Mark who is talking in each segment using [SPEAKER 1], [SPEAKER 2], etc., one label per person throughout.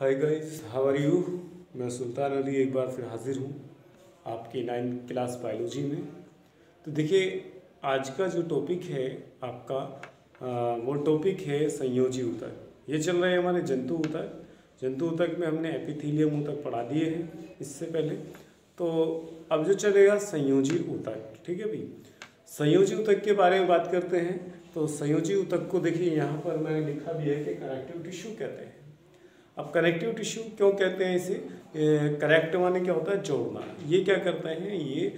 [SPEAKER 1] Hi guys, how are you. मैं सुल्तान अली एक बार फिर हाजिर हूँ आपकी 9th क्लास बायोलॉजी में। तो देखिए, आज का जो टॉपिक है आपका वो टॉपिक है संयोजी ऊतक। ये चल रहे हैं हमारे जंतु ऊतक। जंतु ऊतक में हमने एपिथेलियम ऊतक पढ़ा दिए हैं इससे पहले। तो अब जो चलेगा संयोजी ऊतक, ठीक है भाई। संयोजी ऊतक के बारे में बात करते हैं। तो संयोजी ऊतक को देखिए, यहाँ पर मैंने लिखा भी है कि कनेक्टिव टिश्यू कहते हैं। अब कनेक्टिव टिश्यू क्यों कहते हैं इसे? कनेक्ट माने क्या होता है? जोड़ना। ये क्या करते हैं? ये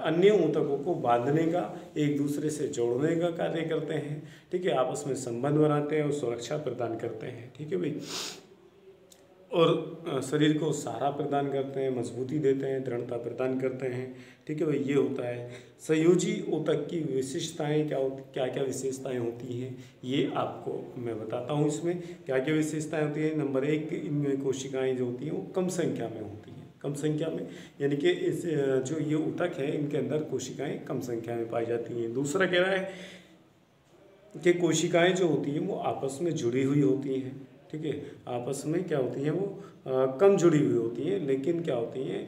[SPEAKER 1] अन्य ऊतकों को बांधने का, एक दूसरे से जोड़ने का कार्य करते हैं, ठीक है। आपस में संबंध बनाते हैं और सुरक्षा प्रदान करते हैं, ठीक है भाई। और शरीर को सहारा प्रदान करते हैं, मजबूती देते हैं, दृढ़ता प्रदान करते हैं, ठीक है भाई। ये होता है संयोजी ऊतक की विशेषताएं। क्या क्या विशेषताएं होती हैं ये आपको मैं बताता हूँ। इसमें क्या क्या विशेषताएं होती हैं। नंबर 1, इनमें कोशिकाएं जो होती हैं वो कम संख्या में होती हैं। कम संख्या में यानी कि इस जो ये ऊतक है इनके अंदर कोशिकाएं कम संख्या में पाई जाती हैं। दूसरा कह रहा है कि कोशिकाएं जो होती हैं वो आपस में जुड़ी हुई होती हैं, ठीक है। आपस में क्या होती हैं? वो कम जुड़ी हुई होती हैं, लेकिन क्या होती हैं?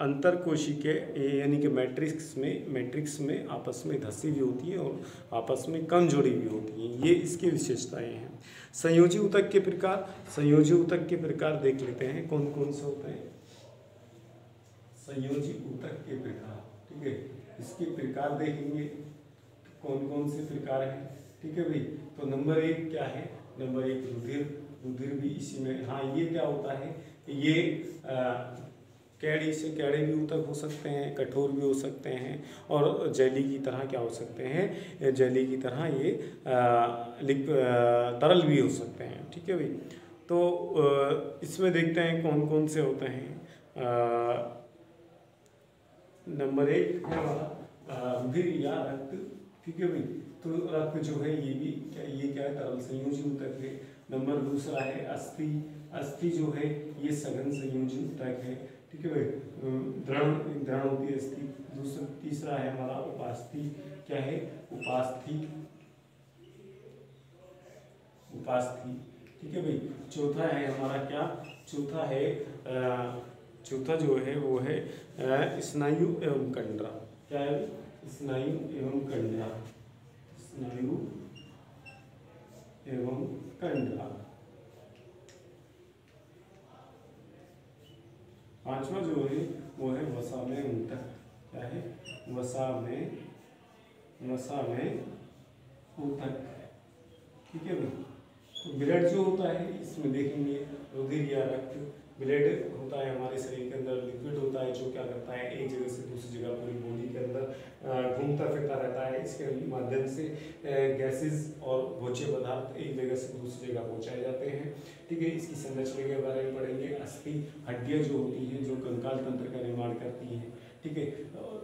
[SPEAKER 1] अंतर कोशिके यानी कि मैट्रिक्स में आपस में धसी हुई होती हैं और आपस में कम जुड़ी हुई होती हैं। ये इसकी विशेषताएं हैं। संयोजी ऊतक के प्रकार, संयोजी ऊतक के प्रकार देख लेते हैं कौन कौन से होते हैं। संयोजी ऊतक के प्रकार, ठीक है। इसके प्रकार देखेंगे कौन कौन से प्रकार हैं, ठीक है भाई। तो नंबर 1 क्या है? नंबर 1 रुधिर। रुधिर भी इसी में, हाँ। ये क्या होता है? ये कैड़ी से कैड़े भी ऊतक हो सकते हैं, कठोर भी हो सकते हैं और जेली की तरह क्या हो सकते हैं? जेली की तरह ये तरल भी हो सकते हैं, ठीक है भाई। तो इसमें देखते हैं कौन कौन से होते हैं। नंबर 1 है हमारा रुधिर या रक्त, ठीक है भाई। तो रक्त जो है ये भी ये क्या है? तरल संयोजी ऊतक है। नंबर 2 है अस्थि। अस्थि जो है ये सघन संयोजी ऊतक है, ठीक है भाई। दृढ़ होती है अस्थि। तीसरा है हमारा उपास्थि। क्या है? उपास्थि, उपास्थि, ठीक है भाई। चौथा है हमारा क्या? चौथा जो है वो है स्नायु एवं कंडरा। क्या है? स्नायु एवं कंडरा। स्नायु एवं कंडरा। पांचवा जो है वो है वसा में ऊतक। क्या है? वसा में ऊतक, ठीक है भाई। तो ब्लड जो होता है इसमें देखेंगे रुधिर या रक्त। ब्लड होता है हमारे शरीर के अंदर, लिक्विड होता है जो क्या करता है? एक जगह से दूसरी जगह पूरी बॉडी के अंदर घूमता फिरता रहता है। इसके माध्यम से गैसेस और भोज्य पदार्थ एक जगह से दूसरी जगह पहुंचाए जाते हैं, ठीक है। इसकी संरचना के बारे में पढ़ेंगे। अस्थि हड्डियां जो होती हैं जो कंकाल तंत्र का निर्माण करती हैं, ठीक है।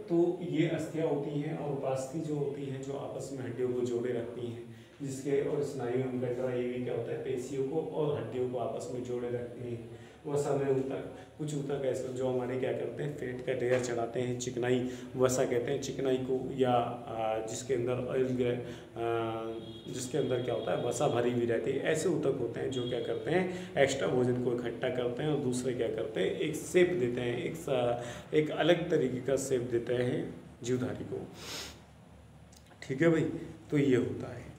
[SPEAKER 1] तो ये अस्थियां होती हैं और उपास्थि जो होती हैं जो आपस में हड्डियों को जोड़े रखती हैं, जिसके और स्नायु एवं कंडरा ये भी क्या होता है? पेशियों को और हड्डियों को आपस में जोड़े रखती हैं। वसा में ऊतक, कुछ ऊतक ऐसे जो हमारे क्या करते हैं? फैट का लेयर चढ़ाते हैं। चिकनाई वसा कहते हैं चिकनाई को, या जिसके अंदर ऑयल जिसके अंदर क्या होता है? वसा भरी हुई रहती है। ऐसे ऊतक होते हैं जो क्या करते हैं? एक्स्ट्रा भोजन को इकट्ठा करते हैं और दूसरे क्या करते हैं? एक शेप देते हैं, एक अलग तरीके का शेप देते हैं जीवधारी को, ठीक है भाई। तो ये होता है।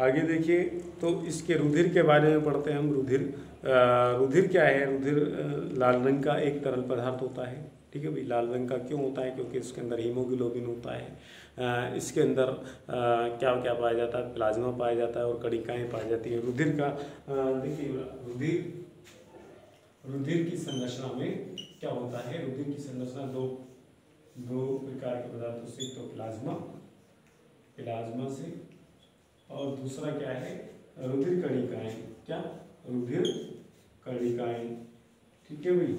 [SPEAKER 1] आगे देखिए, तो इसके रुधिर के बारे में पढ़ते हैं हम। रुधिर क्या है? रुधिर लाल रंग का एक तरल पदार्थ होता है, ठीक है भाई। लाल रंग का क्यों होता है? क्योंकि इसके अंदर हीमोग्लोबिन होता है। इसके अंदर क्या क्या पाया जाता है? प्लाज्मा पाया जाता है और कणिकाएं पाई जाती हैं। रुधिर का देखिए, रुधिर की संरचना में क्या होता है? रुधिर की संरचना दो प्रकार के पदार्थों से, तो प्लाज्मा से, और दूसरा क्या है? रुधिर कणिकाएं। क्या? रुधिर कणिकाएं, ठीक है भाई।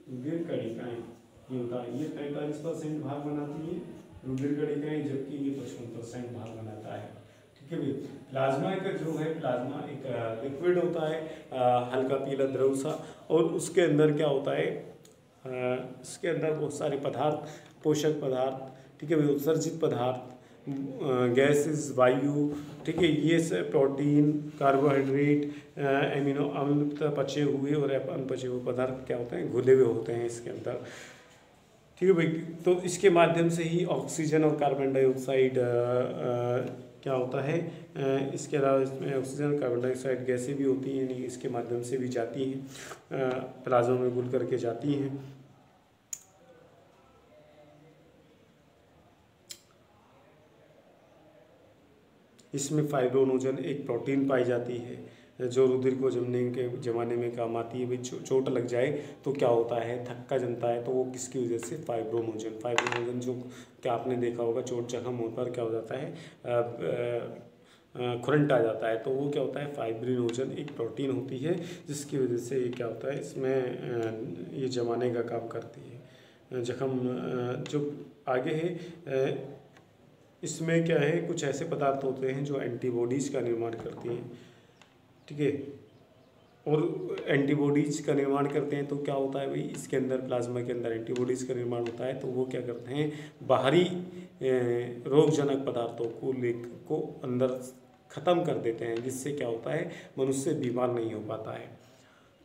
[SPEAKER 1] रुधिर कणिकाएं ये होता है, ये 45% भाग बनाती है रुधिर कणिकाएं, जबकि ये 55% भाग बनाता है, ठीक है भाई। प्लाज्मा का जो है, प्लाज्मा एक लिक्विड होता है, हल्का पीला द्रव सा, और उसके अंदर क्या होता है? इसके अंदर बहुत सारे पदार्थ, पोषक पदार्थ, ठीक है भाई, उत्सर्जित पदार्थ गैसेस, वायु, ठीक है, ये सब प्रोटीन, कार्बोहाइड्रेट, एमिनो अम्ल, पचे हुए और अनपचे हुए पदार्थ क्या होते हैं, घुले हुए होते हैं इसके अंदर। ठीक है भाई, तो इसके माध्यम से ही ऑक्सीजन और कार्बन डाइऑक्साइड क्या होता है, इसके अलावा इसमें ऑक्सीजन और कार्बन डाइऑक्साइड गैसें भी होती हैं, यानी इसके माध्यम से भी जाती हैं, प्लाज्मा में घुल करके जाती हैं। इसमें फाइब्रोनोजन एक प्रोटीन पाई जाती है जो रुधिर को जमाने में काम आती है। भाई चोट लग जाए तो क्या होता है, थक्का जमता है, तो वो किसकी वजह से, फाइब्रोनोजन जो क्या आपने देखा होगा, चोट जख्म होने पर क्या हो जाता है, खुरंट आ जाता है, तो वो क्या होता है, फाइब्रिनोजन एक प्रोटीन होती है जिसकी वजह से ये क्या होता है, इसमें ये जमाने का काम करती है जख्म। जो आगे है, इसमें क्या है, कुछ ऐसे पदार्थ होते हैं जो एंटीबॉडीज़ का निर्माण करती हैं, ठीक है, और एंटीबॉडीज़ का निर्माण करते हैं तो क्या होता है भाई, इसके अंदर प्लाज्मा के अंदर एंटीबॉडीज़ का निर्माण होता है, तो वो क्या करते हैं, बाहरी रोगजनक पदार्थों को अंदर ख़त्म कर देते हैं, जिससे क्या होता है, मनुष्य बीमार नहीं हो पाता है।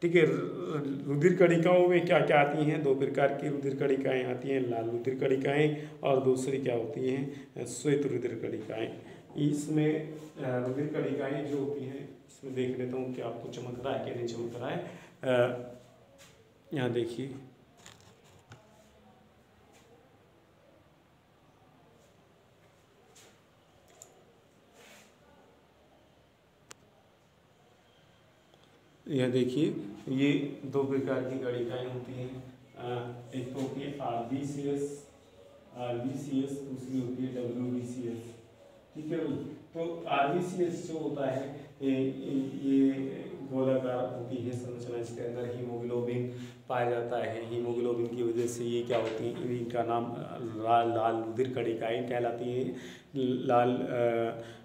[SPEAKER 1] ठीक है, रुधिर कणिकाओं में क्या क्या आती हैं, दो प्रकार की रुधिर कणिकाएँ आती हैं, लाल रुधिर कणिकाएँ और दूसरी क्या होती हैं, श्वेत रुधिर कणिकाएँ। इसमें रुधिर कणिकाएँ जो होती हैं, इसमें देख लेता हूँ कि आपको चमक रहा है कि नहीं चमक रहा है। यहाँ देखिए, यह देखिए, ये दो प्रकार की कणिकाएँ होती हैं, एक तो होती है RBCS, दूसरी होती है WBCS। ठीक है, तो RBCS जो होता है ये गोलाकार होती है संरचना, इसके अंदर हीमोग्लोबिन पाया जाता है। हीमोग्लोबिन की वजह से ये क्या होती है, इनका नाम लाल रुधिर कणिकाएँ कहलाती हैं, लाल।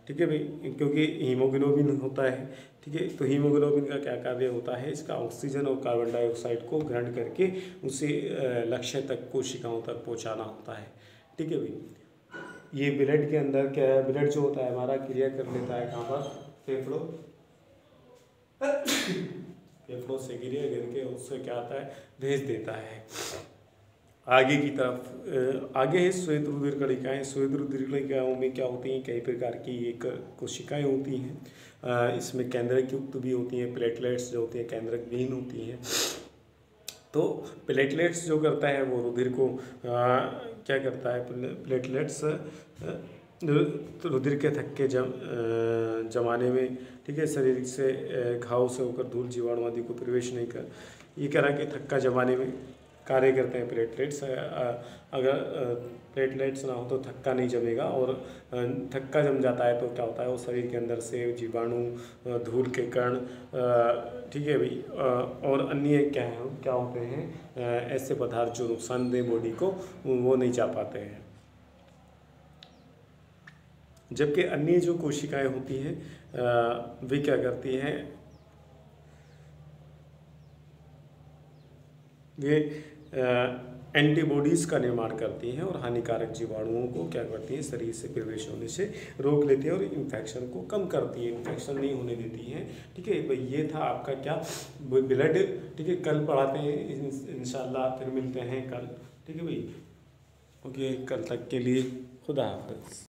[SPEAKER 1] ठीक है भाई, क्योंकि हीमोग्लोबिन होता है, ठीक है, तो हीमोग्लोबिन का क्या कार्य होता है, इसका ऑक्सीजन और कार्बन डाइऑक्साइड को ग्रहण करके उसे लक्ष्य तक, कोशिकाओं तक पहुंचाना होता है। ठीक है भाई, ये ब्लड के अंदर क्या है, ब्लड जो होता है हमारा क्रिया कर लेता है कहाँ पर, फेफड़ों से क्रिया करके उससे क्या आता है, भेज देता है आगे की तरफ। आगे है श्वेत रुधिर कणिकाएँ। श्वेत रुधिर कणिकाओं में क्या होती हैं, कई प्रकार की एक कोशिकाएँ होती हैं, इसमें केंद्रक युक्त भी होती हैं, प्लेटलेट्स जो होती हैं केंद्रक विहीन होती हैं। तो प्लेटलेट्स जो करता है वो रुधिर को क्या करता है, प्लेटलेट्स रुधिर के थक्के जमाने में, ठीक है, शरीर से घाव से होकर धूल जीवाणु आदि को प्रवेश नहीं कर, ये कह रहा कि थक्का जमाने में कार्य करते हैं प्लेटलेट्स। अगर प्लेटलेट्स ना हो तो थक्का नहीं जमेगा, और थक्का जम जाता है तो क्या होता है, वो शरीर के अंदर से जीवाणु, धूल के कण, ठीक है भाई, और अन्य क्या होते हैं, ऐसे पदार्थ जो नुकसानदेह बॉडी को, वो नहीं जा पाते हैं। जबकि अन्य जो कोशिकाएं होती हैं वे क्या करती हैं, वे एंटीबॉडीज़ का निर्माण करती हैं और हानिकारक जीवाणुओं को क्या करती हैं, शरीर से प्रवेश होने से रोक लेती हैं और इन्फेक्शन को कम करती हैं, इन्फेक्शन नहीं होने देती हैं। ठीक है भाई, ये था आपका क्या, ब्लड। ठीक है, कल पढ़ाते हैं इंशाल्लाह, फिर मिलते हैं कल। ठीक है भाई, ओके, कल तक के लिए खुदा हाफ़िज़।